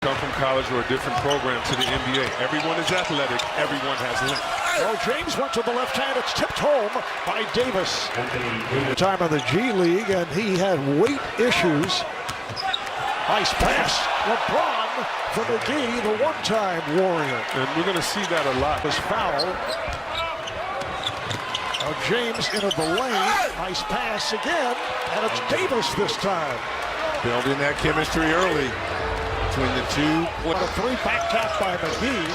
Come from college or a different program to the NBA. Everyone is athletic. Everyone has length. Well, James went to the left hand. It's tipped home by Davis. Time in the G League, and he had weight issues. Nice pass. LeBron for McGee, the one-time warrior. And we're going to see that a lot. This foul. James into the lane. Nice pass again, and it's Davis this time. Building that chemistry early between the two. A three-back tap by McGee.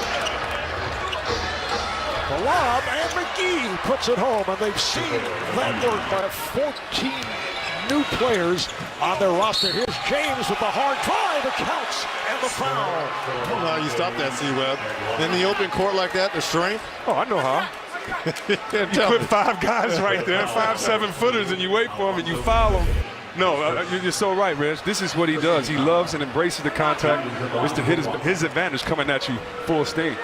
The lob, and McGee puts it home, and they've seen that work by 14 new players on their roster. Here's James with the hard drive. It counts, and the foul. I don't know how you stop that, C-Web. In the open court like that, the strength. Oh, I know how. You put 5 guys right there, 5 7-footers, and you wait for them and you foul them. No, you're so right, Reg. This is what he does. He loves and embraces the contact. It's to hit his advantage coming at you full steam.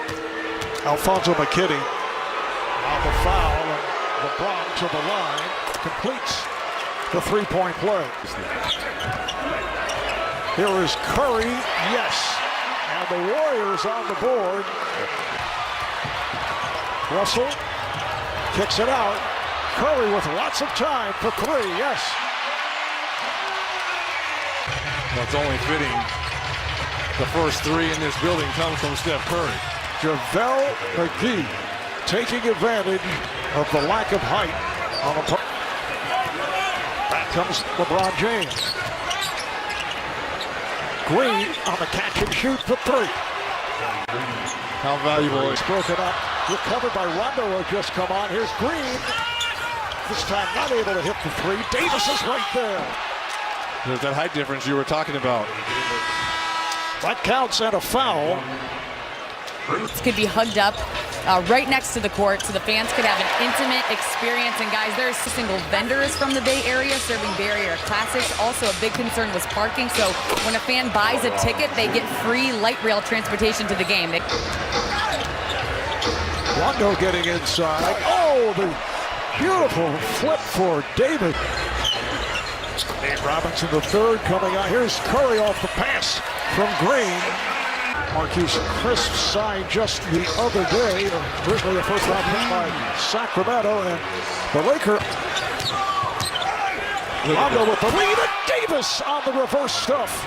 Alfonso McKinney on the foul, and LeBron to the line, completes the three-point play. Here is Curry, yes, and the Warriors on the board. Russell kicks it out. Curry with lots of time for 3, yes. Well, it's only fitting the first 3 in this building comes from Steph Curry. JaVale McGee taking advantage of the lack of height on the play. Back comes LeBron James. Green on the catch and shoot for 3. How valuable It's broken up. Recovered by Rondo, had just come on. Here's Green. This time not able to hit the 3. Davis is right there. There's that height difference you were talking about. That counts, and a foul. This could be hugged up right next to the court so the fans could have an intimate experience. And guys, there's single vendors from the Bay Area serving Bay Area classics. Also, a big concern was parking. So when a fan buys a ticket, they get free light rail transportation to the game. Rondo getting inside. Oh, the beautiful flip for David. Dave Robinson, the third, coming out. Here's Curry off the pass from Green. Marquise Crisp signed just the other day. Originally a first-round pick by Sacramento, and the Laker. Rondo with the lead, and Davis on the reverse stuff.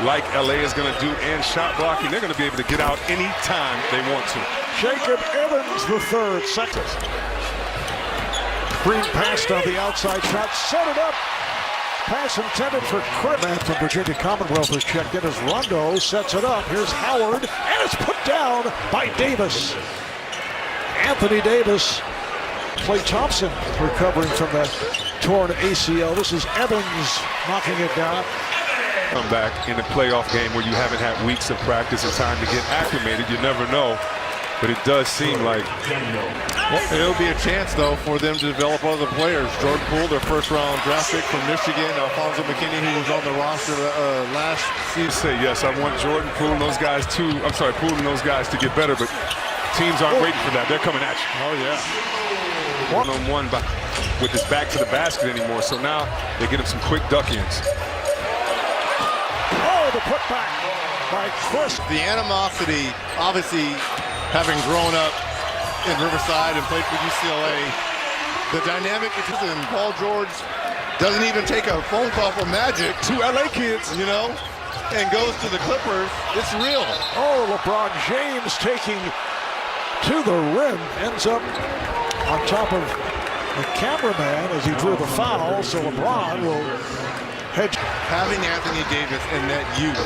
Like LA is going to do in shot blocking, they're going to be able to get out anytime they want to. Jacob Evans, the third, second. Green passed on the outside shot, set it up. Pass intended for Chris. Man from Virginia Commonwealth has checked in as Rondo sets it up. Here's Howard, and it's put down by Davis. Anthony Davis. Klay Thompson recovering from that torn ACL. This is Evans knocking it down. Come back in a playoff game where you haven't had weeks of practice and time to get acclimated. You never know. But it does seem like it'll be a chance, though, for them to develop other players. Jordan Poole, their first-round draft pick from Michigan. Alfonso McKinney, who was on the roster last season. Say yes, I want Jordan Poole and those guys to. Poole and those guys to get better, but teams aren't waiting for that. They're coming at you. Oh yeah. One-on-one with his back to the basket anymore. So now they get him some quick duck-ins. Oh, the putback by Chris. The animosity, obviously, having grown up in Riverside and played for UCLA, the dynamic between Paul George doesn't even take a phone call from Magic, 2 LA kids, you know, and goes to the Clippers. It's real. Oh, LeBron James taking to the rim, ends up on top of the cameraman as he drew the foul, so LeBron will hedge. Having Anthony Davis in that youth,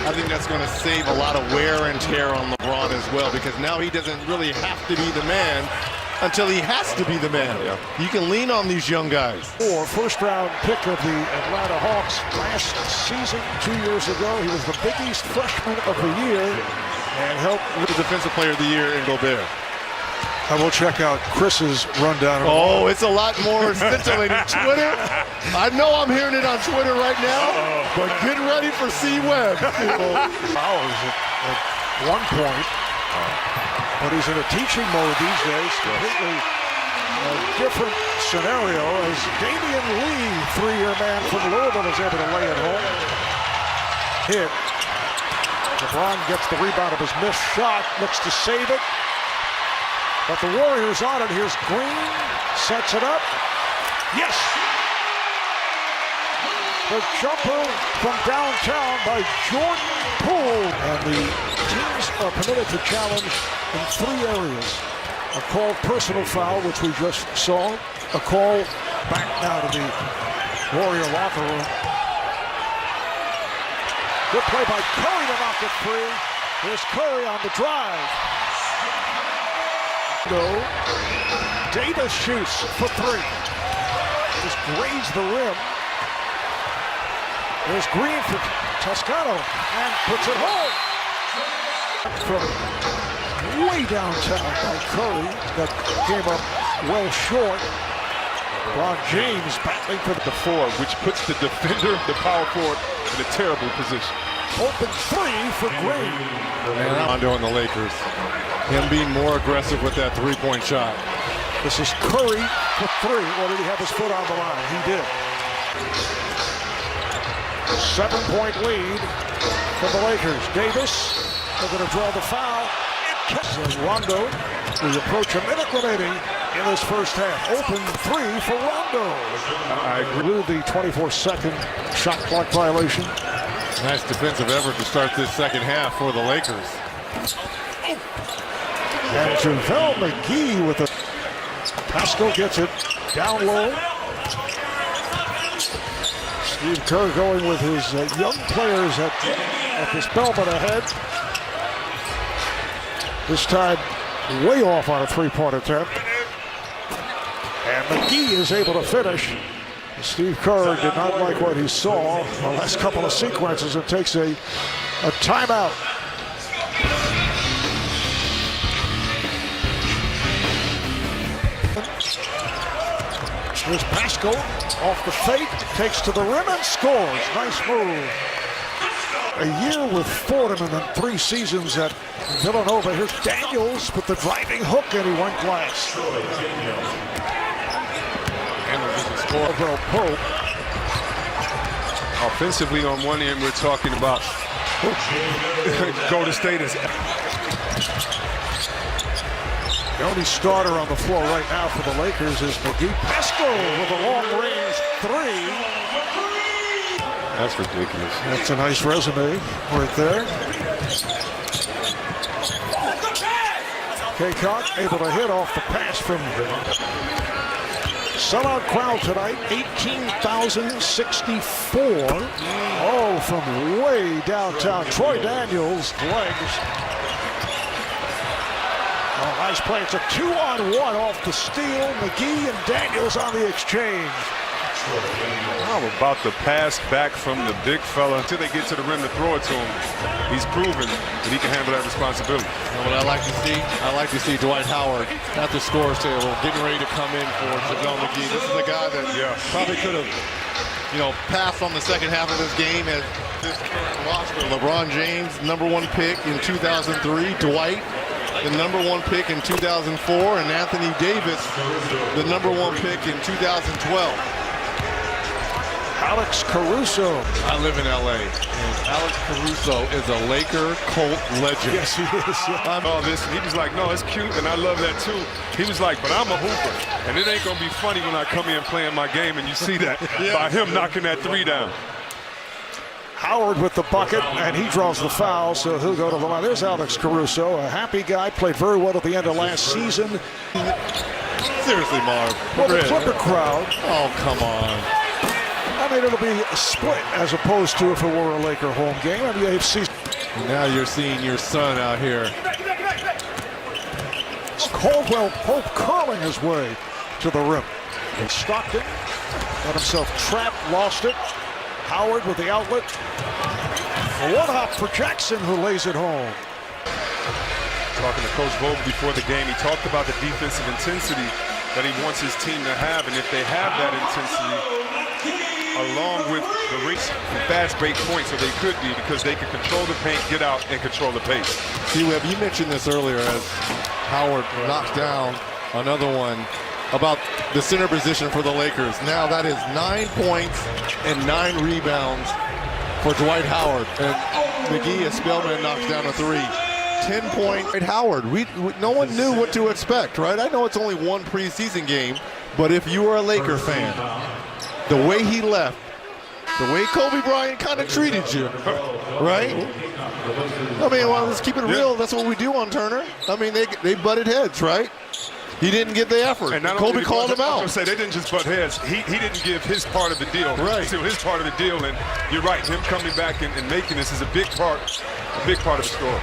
I think that's going to save a lot of wear and tear on LeBron as well, because now he doesn't really have to be the man until he has to be the man. Yeah. You can lean on these young guys. First-round pick of the Atlanta Hawks last season, 2 years ago. He was the Big East Freshman of the Year and helped with the Defensive Player of the Year in Gobert. I will check out Chris's rundown. Oh, it's a lot more scintillating. Twitter. I know I'm hearing it on Twitter right now, but get ready for C-Web. Fouls at one point, but he's in a teaching mode these days. Completely different scenario as Damian Lee, 3-year man from Louisville, is able to lay it home. Hit. LeBron gets the rebound of his missed shot, looks to save it. But the Warriors on it. Here's Green, sets it up. Yes! The jumper from downtown by Jordan Poole. And the teams are permitted to challenge in 3 areas. A called personal foul, which we just saw. A call back now to the Warrior locker room. Good play by Curry to knock it free. Here's Curry on the drive. Davis shoots for 3. Just grazed the rim. There's Green for Toscano and puts it home. From way downtown by Curry. That came up well short. LeBron James battling for the 4, which puts the defender, the power forward, in a terrible position. Open 3 for Green. And Rondo and the Lakers. Him being more aggressive with that 3-point shot. This is Curry for 3. Or did he have his foot on the line? He did. 7-point lead for the Lakers. Davis, they're going to draw the foul. And Rondo, we approach a minute remaining in this first half. Open 3 for Rondo. I agree with the 24-second shot clock violation. Nice defensive effort to start this second half for the Lakers. And JaVale McGee with a... Pascal gets it down low. Steve Kerr going with his young players at this Belmont ahead. This time way off on a 3-point attempt. And McGee is able to finish. Steve Kerr did not like what he saw the last couple of sequences and takes a timeout. Here's Pascal off the fake, takes to the rim and scores. Nice move. A year with Fordham and then 3 seasons at Villanova. Here's Daniels with the driving hook and he went glass. Caldwell Pope. Offensively, on one end, we're talking about Golden State is the only starter on the floor right now for the Lakers is McGee. Pascal with a long-range 3. That's ridiculous. That's a nice resume right there. Kaycock able to hit off the pass from sellout crowd tonight, 18,064. Oh, from way downtown. Troy Daniels' legs. Oh, nice play. It's a 2-on-1 off the steal. McGee and Daniels on the exchange. How about the pass back from the big fella until they get to the rim to throw it to him? He's proven that he can handle that responsibility. You know what I like to see? I like to see Dwight Howard at the scores table getting ready to come in for JaVale McGee. This is a guy that probably could have, passed on the second half of this game as this current roster. LeBron James, #1 pick in 2003. Dwight, the #1 pick in 2004. And Anthony Davis, the #1 pick in 2012. Alex Caruso. I live in LA, and Alex Caruso is a Laker Colt legend. Yes, he is. Oh, this, he was like, no, it's cute, and I love that too. He was like, but I'm a hooper, and it ain't gonna be funny when I come in playing my game, and you see that by him knocking that 3 down. Howard with the bucket, and he draws the foul, so he'll go to the line. There's Alex Caruso, a happy guy, played very well at the end of last season. Seriously, Marv. Well, the Clipper crowd. Oh, come on. I mean, it'll be a split as opposed to if it were a Laker home game. I mean, you've seen. Now you're seeing your son out here. Caldwell Pope curling his way to the rim. And Stockton got himself trapped, lost it. Howard with the outlet. A one-hop for Jackson, who lays it home. Talking to Coach Vogel before the game, he talked about the defensive intensity that he wants his team to have, and if they have that intensity, along with the race and fast break points, so they could be, because they can control the paint, get out, and control the pace. See, Webb, you mentioned this earlier as Howard knocks down another one about the center position for the Lakers. Now that is 9 points and 9 rebounds for Dwight Howard. And McGee, as Spellman knocks down a 3. 10-point Howard. No one knew what to expect, right? I know it's only one preseason game, but if you are a Laker fan, the way he left, the way Kobe Bryant kind of treated you, right? I mean, well, let's keep it real. That's what we do on Turner. I mean, they butted heads, right? He didn't get the effort. And Kobe called him out. I was say they didn't just butt heads. He didn't give his part of the deal. Right. So his part of the deal, and you're right. Him coming back and making this is a big part of the story.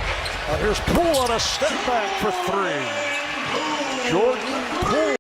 Here's Poole on a step back for 3. Jordan Poole.